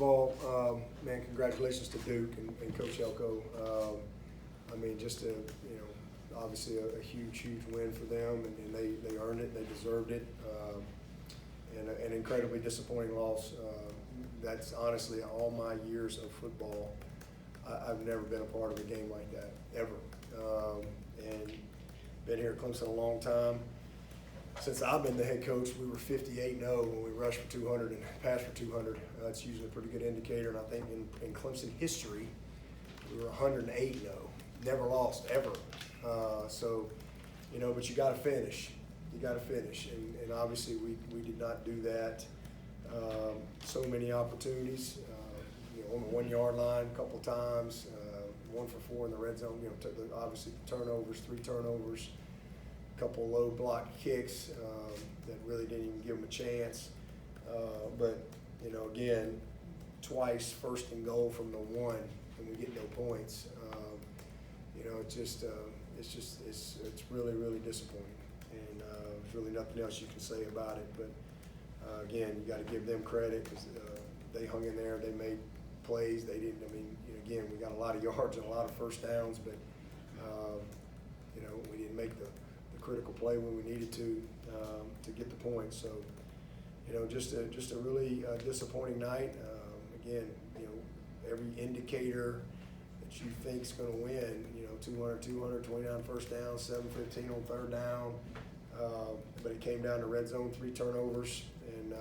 Well, man, congratulations to Duke and Coach Elko. I mean, just obviously a huge win for them, and they earned it, they deserved it, and an incredibly disappointing loss. That's honestly all my years of football. I've never been a part of a game like that, ever. And been here at Clemson a long time. Since I've been the head coach, we were 58-0 when we rushed for 200 and passed for 200. That's usually a pretty good indicator. And I think in Clemson history, we were 108-0. Never lost, ever. But you got to finish. You got to finish. And obviously we did not do that. So many opportunities. On the 1 yard line a couple times. 1 for 4 in the red zone. Obviously turnovers, 3 turnovers. Couple low block kicks that really didn't even give them a chance. But again, twice 1st and goal from the 1, and we get no points. It's really disappointing, and there's really nothing else you can say about it. But again, you got to give them credit because they hung in there. They made plays. They didn't. Again, we got a lot of yards and a lot of first downs, but we didn't make the critical play when we needed to get the points. So, just a really disappointing night. Again, every indicator that you think is going to win, 200, 29 first down, 7-15 on 3rd down. But it came down to red zone, 3 turnovers, and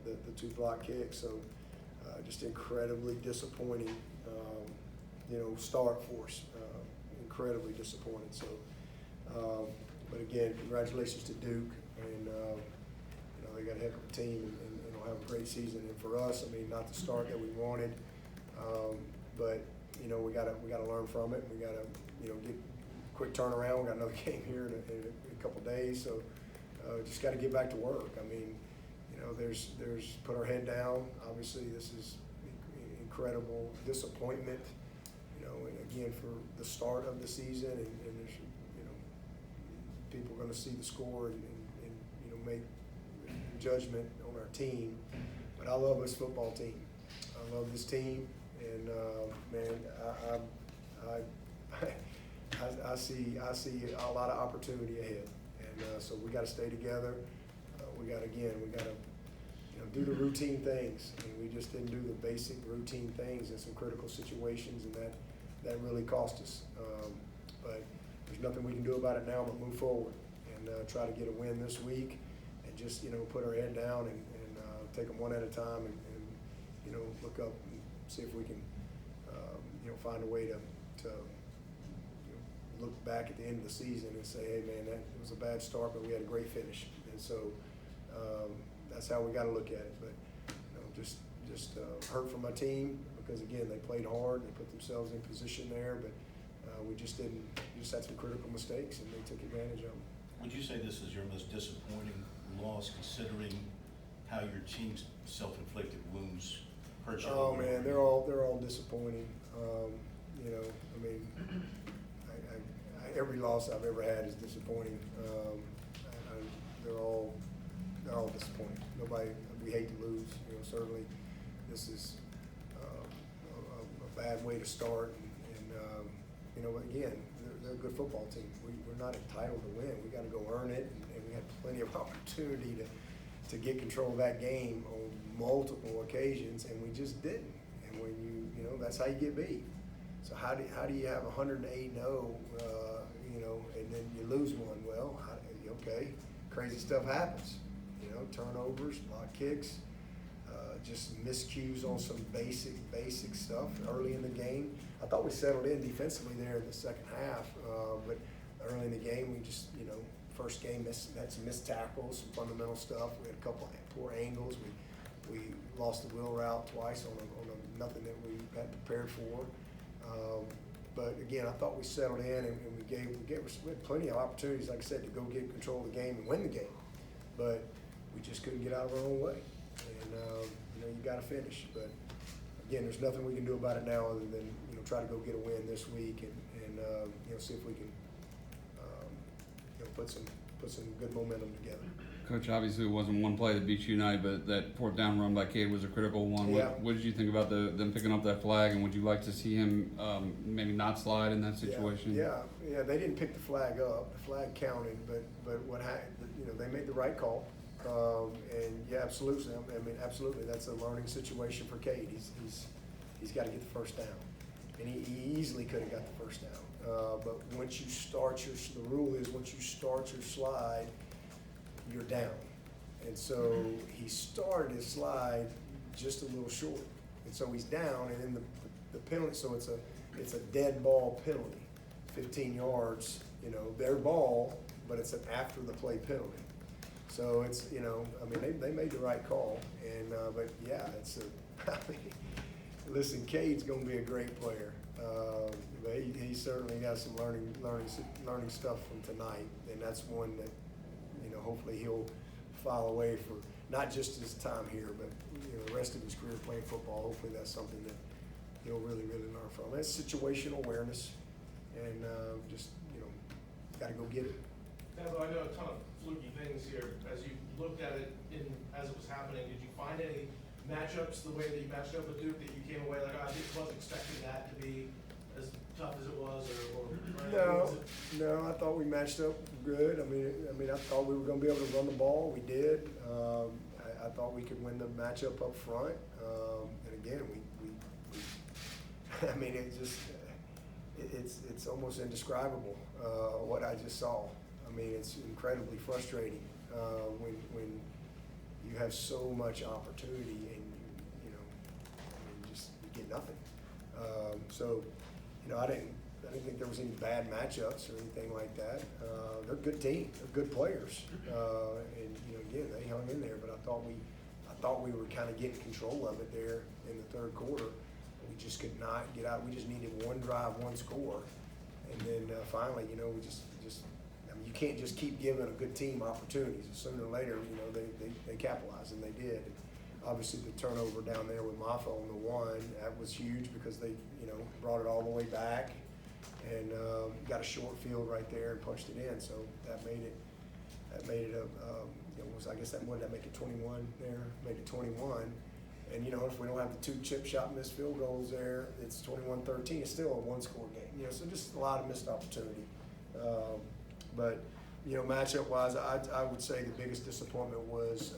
the 2 block kicks. So, just incredibly disappointing, start for us. Incredibly disappointed. So. But again, congratulations to Duke, and they got a heck of a team, and will have a great season. And for us, not the start that we wanted, but we gotta learn from it. We gotta get quick turnaround. We got another game here in a couple days, so just got to get back to work. There's put our head down. Obviously, this is incredible disappointment. Again for the start of the season, and there's people are going to see the score and make judgment on our team. But I love this football team. I love this team, and I see a lot of opportunity ahead. And so we got to stay together. We got to do the routine things, and we just didn't do the basic routine things in some critical situations, and that really cost us. But there's nothing we can do about it now but move forward and try to get a win this week, and just put our head down and take them one at a time, and look up and see if we can find a way to look back at the end of the season and say, hey man, that was a bad start, but we had a great finish. And so that's how we got to look at it. But just hurt for my team because again they played hard, they put themselves in position there, but we just had some critical mistakes, and they took advantage of them. Would you say this is your most disappointing loss, considering how your team's self-inflicted wounds hurt you? Oh man, they're all disappointing. Every loss I've ever had is disappointing. They're all disappointing. We hate to lose. Certainly, this is a bad way to start. Again, they're a good football team. We're not entitled to win. We got to go earn it, and we had plenty of opportunity to get control of that game on multiple occasions, and we just didn't. And when that's how you get beat. So how do you have 108-0, and then you lose one? Well, okay, crazy stuff happens. Turnovers, block kicks. Just miscues on some basic stuff early in the game. I thought we settled in defensively there in the second half, but early in the game we just, first game had some missed tackles, some fundamental stuff. We had a couple of poor angles. We lost the wheel route twice on a nothing that we had prepared for. But again, I thought we settled in, and we had plenty of opportunities, like I said, to go get control of the game and win the game. But we just couldn't get out of our own way. And you got to finish. But again, there's nothing we can do about it now other than try to go get a win this week and see if we can put some good momentum together. Coach, obviously it wasn't one play that beat you tonight, but that fourth down run by Cade was a critical one. Yeah. What did you think about them picking up that flag, and would you like to see him maybe not slide in that situation? Yeah, they didn't pick the flag up. The flag counted, but what happened, they made the right call. And yeah, absolutely. I mean, absolutely, that's a learning situation for Cade. He's got to get the first down, and he easily could have got the first down. But once you start the rule is once you start your slide, you're down. And so he started his slide just a little short, and so he's down. And then the penalty, so it's a dead ball penalty, 15 yards. Their ball, but it's an after the play penalty. So it's they made the right call, and but yeah, I mean, listen, Cade's going to be a great player. But he certainly got some learning stuff from tonight, and that's one that hopefully he'll file away for not just his time here, but the rest of his career playing football. Hopefully that's something that he'll really learn from. That's situational awareness, and just got to go get it. Dabo, I know a ton of fluky things here. As you looked at it as it was happening, did you find any matchups the way that you matched up with Duke that you came away like, I just wasn't expecting that to be as tough as it was, or No, I thought we matched up good. I mean, I thought we were going to be able to run the ball. We did. I thought we could win the matchup up front. And again, we I mean, it's almost indescribable what I just saw. I mean, it's incredibly frustrating when you have so much opportunity and you get nothing. So I didn't think there was any bad matchups or anything like that. They're a good team. They're good players. And again, they hung in there. But I thought we were kind of getting control of it there in the third quarter. We just could not get out. We just needed one drive, one score, and then finally, we just. I mean, you can't just keep giving a good team opportunities. Sooner or later, they capitalized, and they did. Obviously, the turnover down there with Maffa on the one, that was huge because they, brought it all the way back and got a short field right there and punched it in. So that made it I guess what did that make it 21 there? Made it 21. And if we don't have the two chip shot missed field goals there, it's 21-13. It's still a one-score game. So just a lot of missed opportunity. But matchup wise, I would say the biggest disappointment was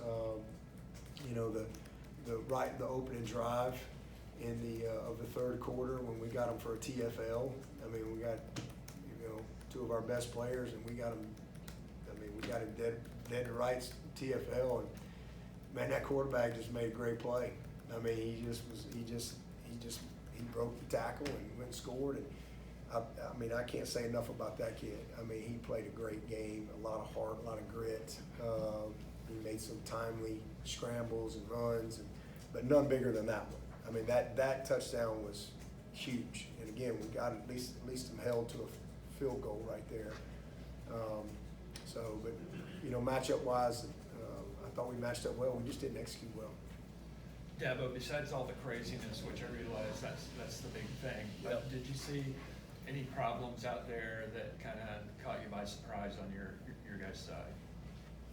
the opening drive in of the third quarter when we got them for a TFL. I mean, we got two of our best players, and we got them. I mean, we got him dead to rights TFL, and man, that quarterback just made a great play. I mean, he broke the tackle and went and scored. And I mean, I can't say enough about that kid. I mean, he played a great game, a lot of heart, a lot of grit. He made some timely scrambles and runs, but none bigger than that one. I mean, that touchdown was huge. And again, we got at least some held to a field goal right there. But matchup-wise, I thought we matched up well. We just didn't execute well. Dabo, besides all the craziness, which I realize that's the big thing, but did you see any problems out there that kind of caught you by surprise on your guys' side?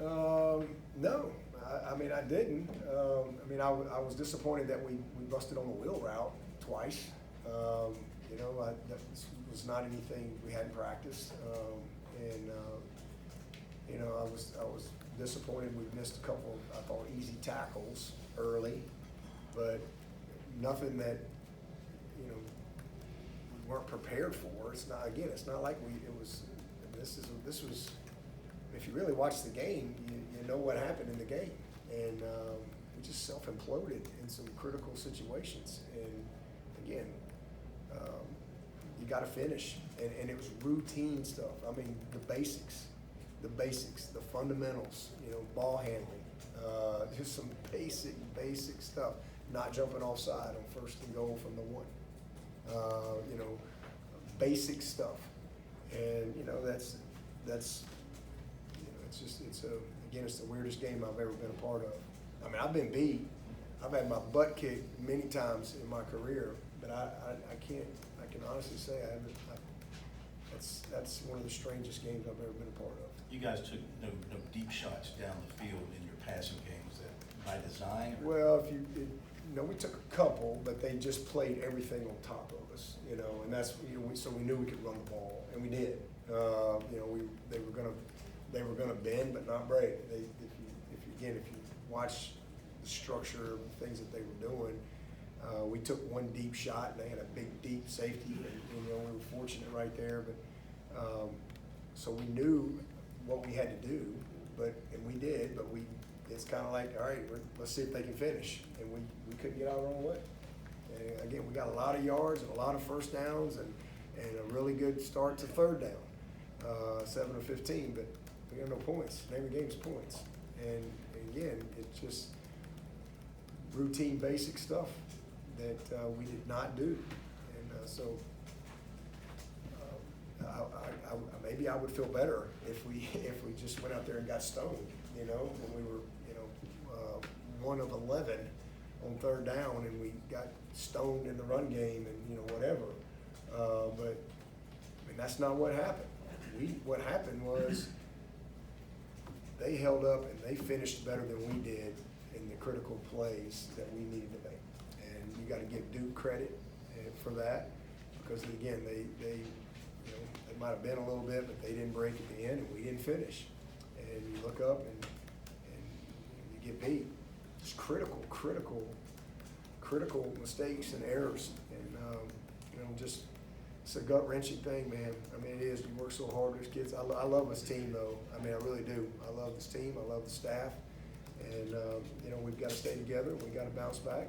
No, I mean, I didn't. I mean, I was disappointed that we busted on the wheel route twice. That was not anything we hadn't practiced. I was disappointed we missed a couple of, I thought, easy tackles early, but nothing that, we weren't prepared for. It's not like this was, if you really watch the game, you know what happened in the game. And we just self-imploded in some critical situations. And again, you got to finish. And it was routine stuff. I mean, the basics, the fundamentals, ball handling, just some basic stuff. Not jumping offside on first and goal from the one. Basic stuff. And, it's the weirdest game I've ever been a part of. I mean, I've been beat. I've had my butt kicked many times in my career, but I can honestly say that's one of the strangest games I've ever been a part of. You guys took no deep shots down the field in your passing game. Was that by design? Or? Well, we took a couple, but they just played everything on top of us, and that's, so we knew we could run the ball, and we did. They were gonna bend but not break. If you watch the structure of the things that they were doing, we took one deep shot and they had a big deep safety, and we were fortunate right there. But so we knew what we had to do, and we did. But it's kind of like, all right, let's see if they can finish, and we couldn't get out our own way. And again, we got a lot of yards and a lot of first downs and a really good start to third down, 7 of 15, but we got no points. Name of the game is points. And again, it's just routine, basic stuff that we did not do. And so maybe I would feel better if we just went out there and got stoned, when we were 1 of 11 on third down and we got stoned in the run game and whatever. But I mean, that's not what happened. What happened was they held up and they finished better than we did in the critical plays that we needed to make. And you got to give Duke credit for that, because again, they might have been a little bit, but they didn't break at the end and we didn't finish. And you look up and you get beat. It's critical mistakes and errors, and just it's a gut wrenching thing, man. I mean, it is. You work so hard with these kids. I love this team, though. I mean, I really do. I love this team. I love the staff, and we've got to stay together. We got to bounce back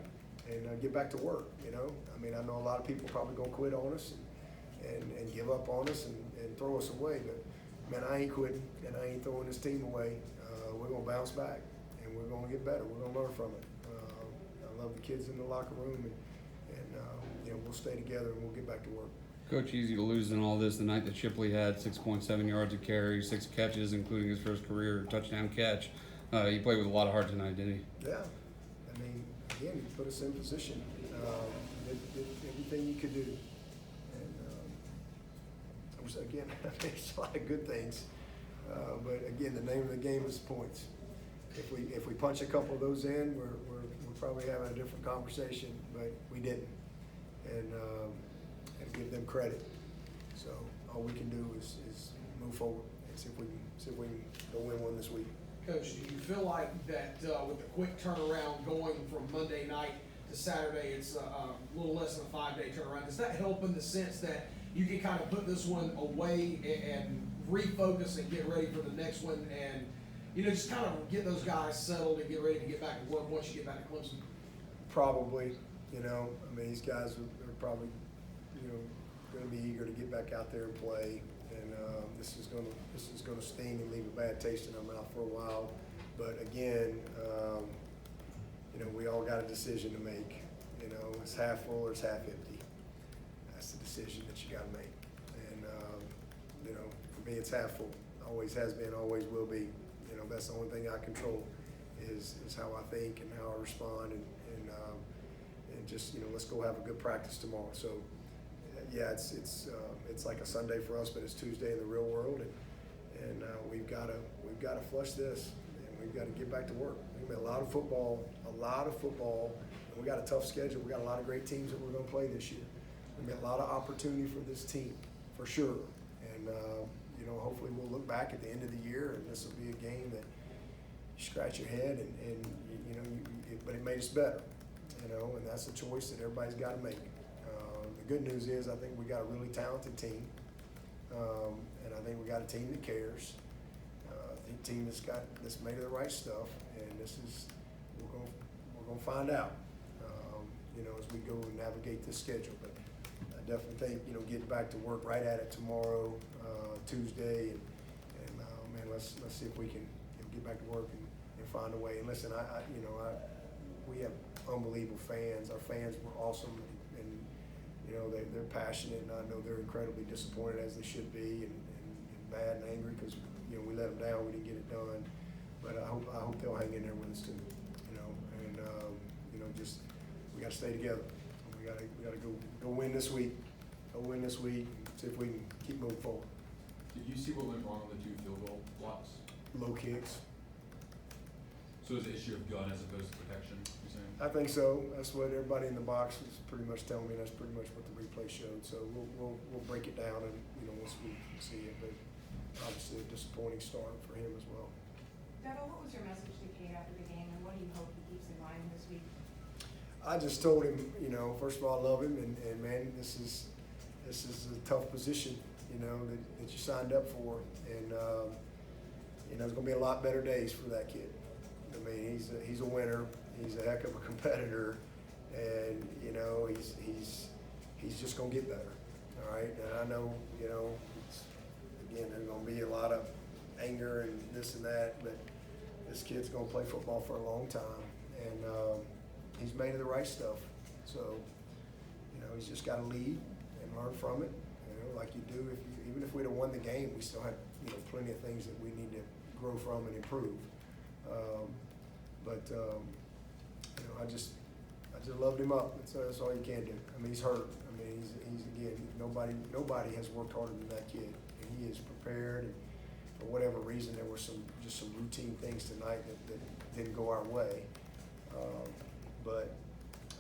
and get back to work. I mean, I know a lot of people probably gonna quit on us and give up on us and throw us away, but man, I ain't quitting and I ain't throwing this team away. We're gonna bounce back and we're gonna get better. We're gonna learn from it. I love the kids in the locker room, and we'll stay together and we'll get back to work. Coach, easy to lose in all this. The night that Shipley had 6.7 yards of carry, 6 catches, including his first career touchdown catch. He played with a lot of heart tonight, didn't he? Yeah. I mean, again, he put us in position. Did everything he could do. And it was, again, it's a lot of good things. But again, the name of the game is points. If we punch a couple of those in, we're probably having a different conversation, but we didn't. And give them credit. So all we can do is move forward and see if we can go win one this week. Coach, do you feel like that with the quick turnaround going from Monday night to Saturday, it's a little less than a 5-day turnaround? Does that help in the sense that you can kind of put this one away and refocus and get ready for the next one, and just kind of get those guys settled and get ready to get back to work once you get back to Clemson? Probably. I mean, these guys are probably going to be eager to get back out there and play, and this is going to sting and leave a bad taste in our mouth for a while. But again, we all got a decision to make. It's half full or it's half empty. That's the decision that you got to make. And for me, it's half full. Always has been, always will be. That's the only thing I control is how I think and how I respond, and just let's go have a good practice tomorrow. So. Yeah, it's like a Sunday for us, but it's Tuesday in the real world, and we've got to flush this, and we've got to get back to work. We've got a lot of football, and we got a tough schedule. We got a lot of great teams that we're going to play this year. We've got a lot of opportunity for this team, for sure. And hopefully we'll look back at the end of the year, and this will be a game that you scratch your head, but it made us better, and that's a choice that everybody's got to make. The good news is I think we got a really talented team, and I think we got a team that cares. I think a team that's made of the right stuff, and we're gonna find out, as we go and navigate this schedule. But I definitely think getting back to work right at it tomorrow, Tuesday, and man, let's see if we can get back to work and find a way. And listen, we have unbelievable fans. Our fans were awesome. They're passionate, and I know they're incredibly disappointed, as they should be, and mad and angry because we let them down, we didn't get it done. But I hope they'll hang in there with us too, and just we got to stay together. We got to go win this week, a win this week, see if we can keep moving forward. Did you see what went wrong on the 2 field goal blocks? Low kicks. So it was an issue of gun as opposed to protection, you're saying? I think so. That's what everybody in the box was pretty much telling me. That's pretty much what the replay showed. So we'll break it down and, once we see it. But obviously a disappointing start for him as well. Dabo, what was your message to Cade after the game, and what do you hope he keeps in mind this week? I just told him, first of all, I love him, and man, this is a tough position, that you signed up for, and there's gonna be a lot better days for that kid. I mean, he's a winner. He's a heck of a competitor, and he's just gonna get better. All right, and I know, again, there's gonna be a lot of anger and this and that, but this kid's gonna play football for a long time, and he's made of the right stuff. So, he's just got to lead and learn from it, like you do. Even if we'd have won the game, we still had plenty of things that we need to grow from and improve. I just loved him up. That's all you can do. I mean, he's hurt. I mean, he's again, nobody has worked harder than that kid, and he is prepared. And for whatever reason, there were some routine things tonight that didn't go our way. But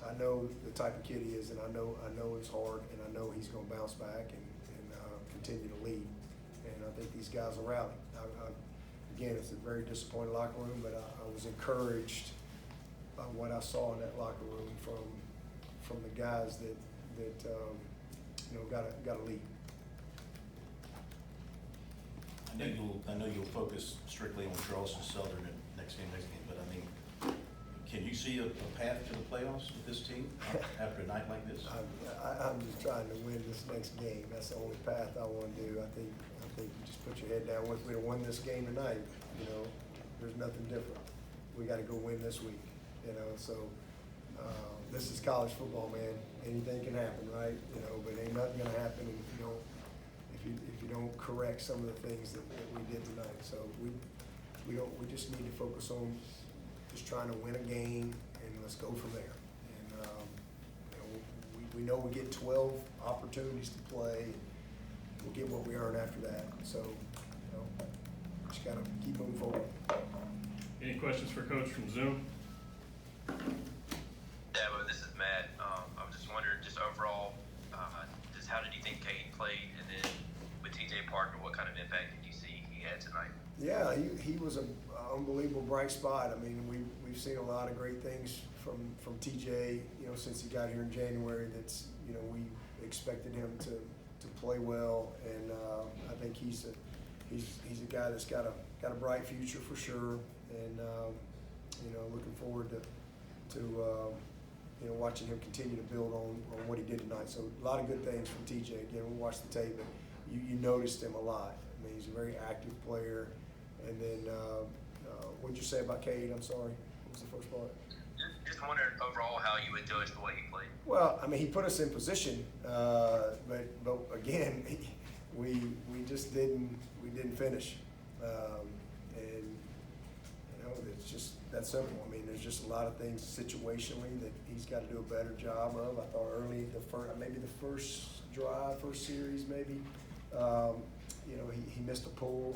I know the type of kid he is, and I know it's hard, and I know he's going to bounce back and continue to lead. And I think these guys will rally. Again, it's a very disappointing locker room, but I was encouraged by what I saw in that locker room from the guys that got to lead. I know you'll focus strictly on Charleston Southern next game, but I mean, can you see a path to the playoffs with this team after a night like this? I'm just trying to win this next game. That's the only path I want to do. I think you just put your head down. Once we won this game tonight, there's nothing different. We got to go win this week. So this is college football, man. Anything can happen, right? But ain't nothing gonna happen if you don't correct some of the things that we did tonight. So we just need to focus on just trying to win a game, and let's go from there. And we know we get 12 opportunities to play. We'll get what we earn after that. So just gotta keep moving forward. Any questions for Coach from Zoom? Dabo, this is Matt. I'm just wondering, just overall, just how did you think Cade played, and then with TJ Parker, what kind of impact did you see he had tonight? Yeah, he was an unbelievable bright spot. I mean, we've seen a lot of great things from TJ, since he got here in January. That's we expected him to play well, and I think he's a guy that's got a bright future for sure, and looking forward to watching him continue to build on what he did tonight. So a lot of good things from TJ. Again, we watched the tape, but you noticed him a lot. I mean, he's a very active player. And then, what'd you say about Cade? I'm sorry. What was the first part? Just wondering overall how you would judge the way he played. Well, I mean, he put us in position, but again, we just didn't finish, and it's just that simple. I mean, there's just a lot of things situationally that he's got to do a better job of. I thought early maybe the first series, maybe, he missed a pull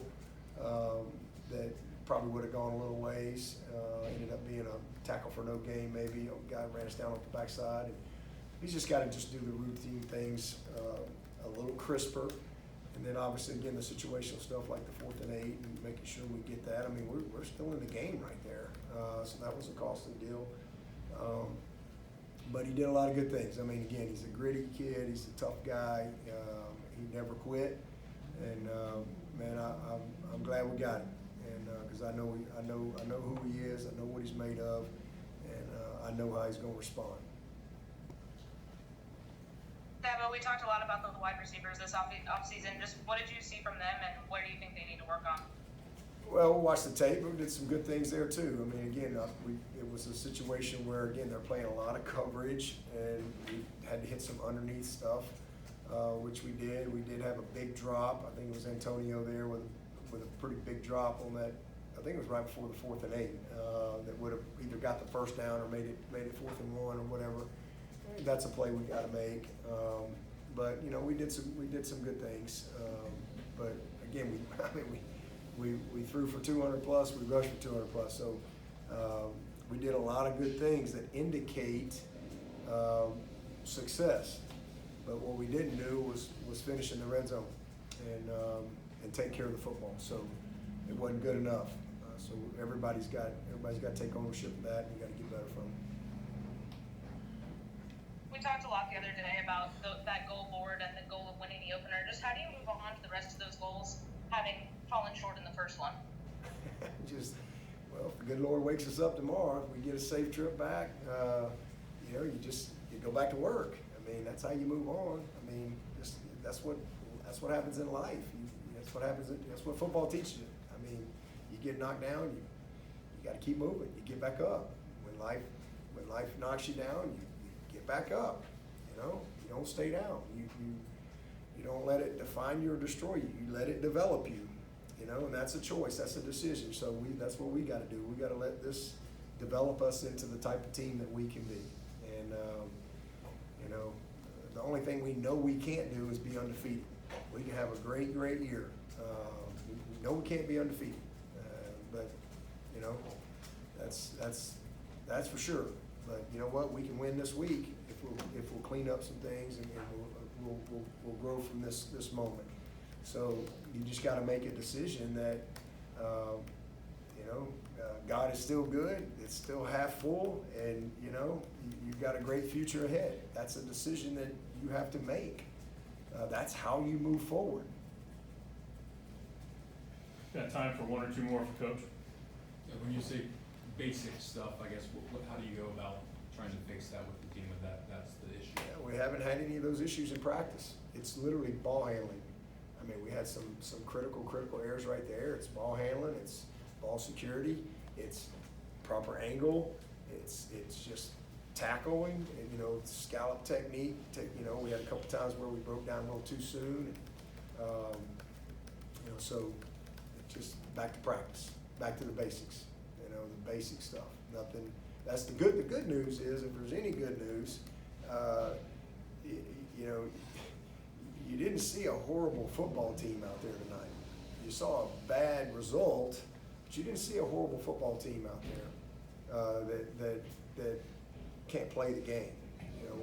that probably would have gone a little ways. Ended up being a tackle for no gain, maybe. A guy ran us down off the backside. And he's just got to just do the routine things a little crisper. And then obviously, again, the situational stuff like the 4th and 8 and making sure we get that. I mean, we're still in the game right there. So that was a costly deal. But he did a lot of good things. I mean, again, he's a gritty kid. He's a tough guy. He never quit. And man, I'm glad we got him. And because I know who he is. I know what he's made of, and I know how he's going to respond. Dabo, we talked a lot about the wide receivers this offseason. Just what did you see from them, and where do you think they need to work on? Well, we watched the tape. We did some good things there too. I mean, again, it was a situation where again they're playing a lot of coverage, and we had to hit some underneath stuff, which we did. We did have a big drop. I think it was Antonio there with a pretty big drop on that. I think it was right before the 4th and 8 that would have either got the first down or made it 4th and 1 or whatever. That's a play we got to make. but you know, we did some good things. But again, we threw for 200 plus, we rushed for 200 plus. So we did a lot of good things that indicate success. But what we didn't do was finish in the red zone and take care of the football. So it wasn't good enough. So everybody's got to take ownership of that, and you got to get better from it. We talked a lot the other day about that goal board and the goal of winning the opener. Just how do you move on to the rest of those goals, having fallen short in the first one? Well, if the good Lord wakes us up tomorrow, if we get a safe trip back, you know, you go back to work. I mean, that's how you move on. I mean, that's what happens in life. That's what football teaches you. I mean, you get knocked down, you got to keep moving. You get back up. When life knocks you down, you get back up. You know, you don't stay down. You don't let it define you or destroy you. You let it develop you. You know, and that's a choice. That's a decision. So that's what we got to do. We got to let this develop us into the type of team that we can be. And you know, the only thing we know we can't do is be undefeated. We can have a great year. We know we can't be undefeated, but you know, that's for sure. But you know what? We can win this week if we'll clean up some things and we'll grow from this moment. So you just got to make a decision that you know, God is still good. It's still half full, and you know, you've got a great future ahead. That's a decision that you have to make. That's how you move forward. Got time for one or two more for Coach? Yeah, when you say basic stuff, I guess, how do you go about trying to fix that with the team if that's the issue? Yeah, we haven't had any of those issues in practice. It's literally ball handling. I mean, we had some critical errors right there. It's ball handling, it's ball security, it's proper angle, it's just tackling, and you know, scallop technique. You know, we had a couple times where we broke down a little too soon. And, you know, so just back to practice, back to the basics. You know, the basic stuff. Nothing. That's the good. The good news is, if there's any good news, you know, you didn't see a horrible football team out there tonight. You saw a bad result, but you didn't see a horrible football team out there that can't play the game. You know,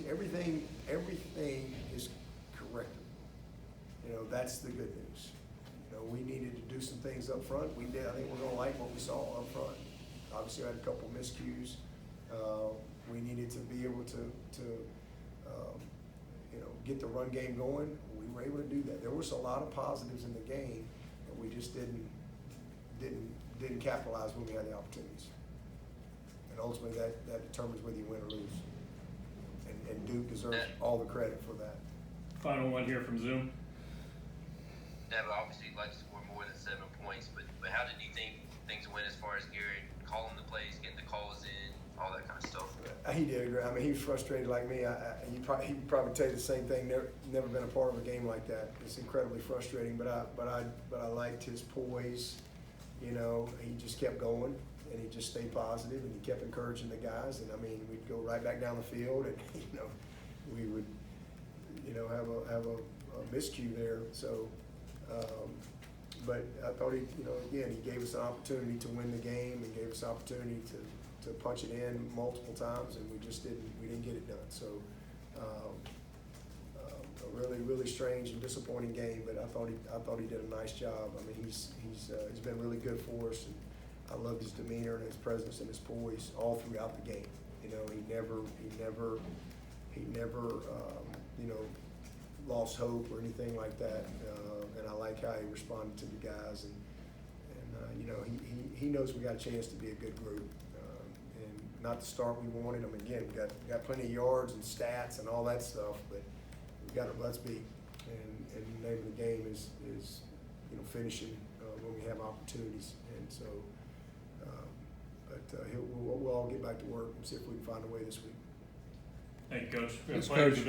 everything is corrected. You know, that's the good news. You know, we needed to do some things up front. We did. I think we're going to like what we saw up front. Obviously, I had a couple miscues. We needed to be able to you know, get the run game going. We were able to do that. There was a lot of positives in the game, but we just didn't capitalize when we had the opportunities. And ultimately, that determines whether you win or lose. And Duke deserves all the credit for that. Final one here from Zoom. Dabo, obviously you'd like to score more than 7 points, but how did you think things went as far as Garrett calling the plays, getting the calls in, all that kind of stuff? He did great. I mean, he was frustrated like me. He'd probably tell you the same thing. Never been a part of a game like that. It's incredibly frustrating. But I liked his poise. You know, he just kept going, and he just stayed positive, and he kept encouraging the guys. And I mean, we'd go right back down the field, and you know, we would, you know, have a miscue there. So, but I thought he, you know, again, he gave us an opportunity to win the game, and gave us an opportunity to punch it in multiple times, and we didn't get it done. So a really strange and disappointing game, but I thought he did a nice job. I mean, he's been really good for us, and I love his demeanor and his presence and his poise all throughout the game. You know, he never you know, lost hope or anything like that, and I like how he responded to the guys, and you know, he knows we got a chance to be a good group. Not the start we wanted. I mean, again, we got plenty of yards and stats and all that stuff, but we got to let's be. And the name of the game is you know, finishing when we have opportunities. And so, we'll all get back to work and see if we can find a way this week. Thank you, Coach. Thanks, Coach.